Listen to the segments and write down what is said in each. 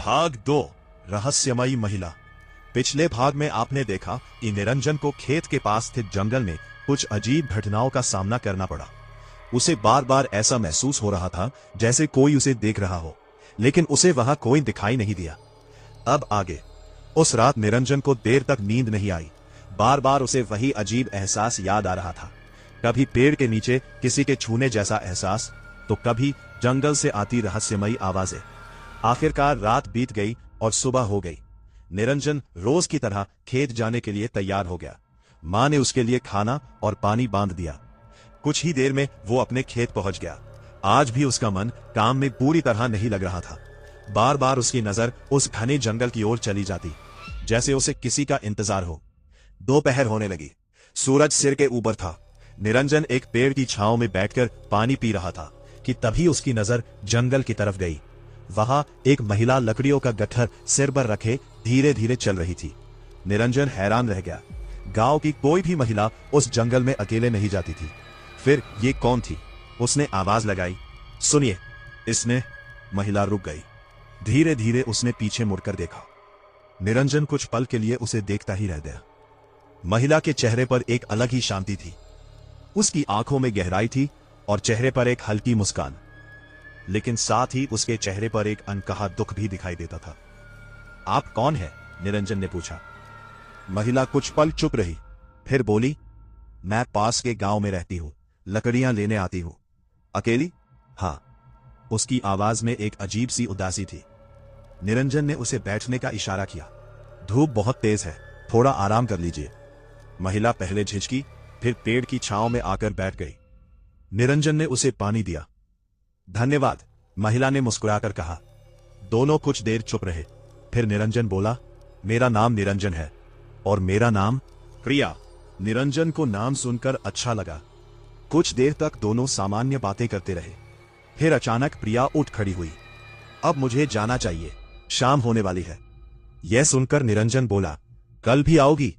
भाग 2 रहस्यमयी महिला। पिछले भाग में आपने देखा कि निरंजन को खेत के पास स्थित जंगल में कुछ अजीब घटनाओं का सामना करना पड़ा। उसे बार बार ऐसा महसूस हो रहा था जैसे कोई उसे देख रहा हो, लेकिन उसे वहां कोई दिखाई नहीं दिया। अब आगे। उस रात निरंजन को देर तक नींद नहीं आई। बार बार उसे वही अजीब एहसास याद आ रहा था। कभी पेड़ के नीचे किसी के छूने जैसा एहसास, तो कभी जंगल से आती रहस्यमयी आवाजें। आखिरकार रात बीत गई और सुबह हो गई। निरंजन रोज की तरह खेत जाने के लिए तैयार हो गया। मां ने उसके लिए खाना और पानी बांध दिया। कुछ ही देर में वो अपने खेत पहुंच गया। आज भी उसका मन काम में पूरी तरह नहीं लग रहा था। बार बार उसकी नजर उस घने जंगल की ओर चली जाती, जैसे उसे किसी का इंतजार हो। दोपहर होने लगी। सूरज सिर के ऊपर था। निरंजन एक पेड़ की छांव में बैठकर पानी पी रहा था कि तभी उसकी नजर जंगल की तरफ गई। वहां एक महिला लकड़ियों का गट्ठर सिर पर रखे धीरे धीरे चल रही थी। निरंजन हैरान रह गया। गांव की कोई भी महिला उस जंगल में अकेले नहीं जाती थी। फिर ये कौन थी? उसने आवाज लगाई, सुनिए। इसने महिला रुक गई। धीरे धीरे उसने पीछे मुड़कर देखा। निरंजन कुछ पल के लिए उसे देखता ही रह गया। महिला के चेहरे पर एक अलग ही शांति थी। उसकी आंखों में गहराई थी और चेहरे पर एक हल्की मुस्कान, लेकिन साथ ही उसके चेहरे पर एक अनकहा दुख भी दिखाई देता था। आप कौन हैं? निरंजन ने पूछा। महिला कुछ पल चुप रही, फिर बोली, मैं पास के गांव में रहती हूं, लकड़ियां लेने आती हूं। अकेली? हाँ। उसकी आवाज में एक अजीब सी उदासी थी। निरंजन ने उसे बैठने का इशारा किया। धूप बहुत तेज है, थोड़ा आराम कर लीजिए। महिला पहले झिझकी, फिर पेड़ की छांव में आकर बैठ गई। निरंजन ने उसे पानी दिया। धन्यवाद, महिला ने मुस्कुराकर कहा। दोनों कुछ देर चुप रहे। फिर निरंजन बोला, मेरा नाम निरंजन है। और मेरा नाम प्रिया। निरंजन को नाम सुनकर अच्छा लगा। कुछ देर तक दोनों सामान्य बातें करते रहे। फिर अचानक प्रिया उठ खड़ी हुई। अब मुझे जाना चाहिए, शाम होने वाली है। यह सुनकर निरंजन बोला, कल भी आओगी?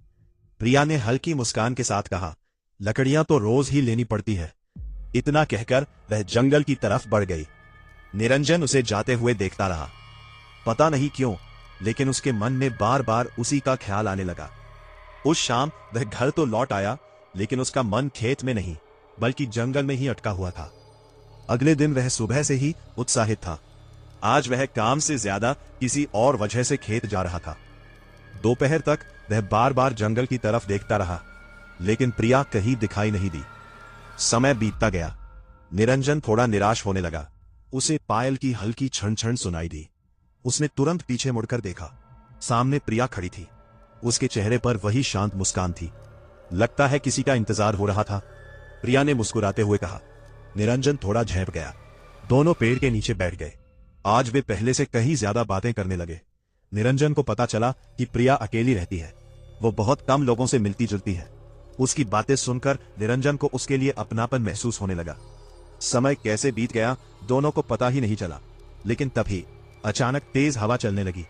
प्रिया ने हल्की मुस्कान के साथ कहा, लकड़ियां तो रोज ही लेनी पड़ती है। इतना कहकर वह जंगल की तरफ बढ़ गई। निरंजन उसे जाते हुए देखता रहा। पता नहीं क्यों, लेकिन उसके मन में बार बार उसी का ख्याल आने लगा। उस शाम वह घर तो लौट आया, लेकिन उसका मन खेत में नहीं, बल्कि जंगल में ही अटका हुआ था। अगले दिन वह सुबह से ही उत्साहित था। आज वह काम से ज्यादा किसी और वजह से खेत जा रहा था। दोपहर तक वह बार बार जंगल की तरफ देखता रहा, लेकिन प्रिया कहीं दिखाई नहीं दी। समय बीतता गया। निरंजन थोड़ा निराश होने लगा। उसे पायल की हल्की छन छन सुनाई दी। उसने तुरंत पीछे मुड़कर देखा। सामने प्रिया खड़ी थी। उसके चेहरे पर वही शांत मुस्कान थी। लगता है किसी का इंतजार हो रहा था, प्रिया ने मुस्कुराते हुए कहा। निरंजन थोड़ा झेप गया। दोनों पेड़ के नीचे बैठ गए। आज वे पहले से कहीं ज्यादा बातें करने लगे। निरंजन को पता चला कि प्रिया अकेली रहती है। वो बहुत कम लोगों से मिलती जुलती है। उसकी बातें सुनकर निरंजन को उसके लिए अपनापन महसूस होने लगा। समय कैसे बीत गया दोनों को पता ही नहीं चला। लेकिन तभी अचानक तेज हवा चलने लगी।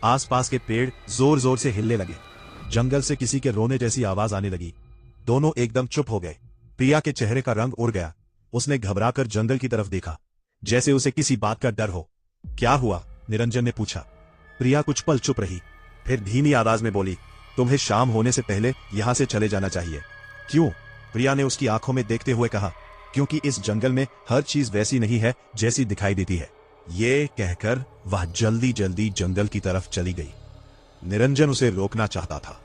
आसपास के पेड़ जोर जोर से हिलने लगे। जंगल से किसी के रोने जैसी आवाज आने लगी। दोनों एकदम चुप हो गए। प्रिया के चेहरे का रंग उड़ गया। उसने घबराकर जंगल की तरफ देखा, जैसे उसे किसी बात का डर हो। क्या हुआ? निरंजन ने पूछा। प्रिया कुछ पल चुप रही, फिर धीमी आवाज में बोली, तुम्हें शाम होने से पहले यहां से चले जाना चाहिए। क्यों? प्रिया ने उसकी आंखों में देखते हुए कहा, क्योंकि इस जंगल में हर चीज वैसी नहीं है जैसी दिखाई देती है। ये कहकर वह जल्दी जल्दी जंगल की तरफ चली गई। निरंजन उसे रोकना चाहता था,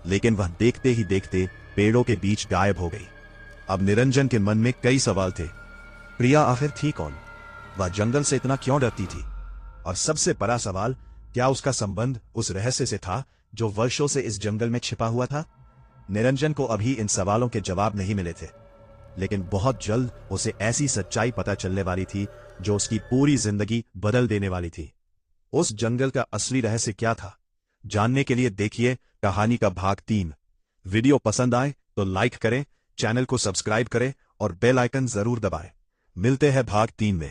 लेकिन वह देखते ही देखते पेड़ों के बीच गायब हो गई। अब निरंजन के मन में कई सवाल थे। प्रिया आखिर थी कौन? वह जंगल से इतना क्यों डरती थी? और सबसे बड़ा सवाल, क्या उसका संबंध उस रहस्य से था जो वर्षों से इस जंगल में छिपा हुआ था? निरंजन को अभी इन सवालों के जवाब नहीं मिले थे, लेकिन बहुत जल्द उसे ऐसी सच्चाई पता चलने वाली थी जो उसकी पूरी जिंदगी बदल देने वाली थी। उस जंगल का असली रहस्य क्या था? जानने के लिए देखिए कहानी का भाग 3। वीडियो पसंद आए तो लाइक करें, चैनल को सब्सक्राइब करें और बेल आइकन जरूर दबाएं। मिलते हैं भाग 3 में।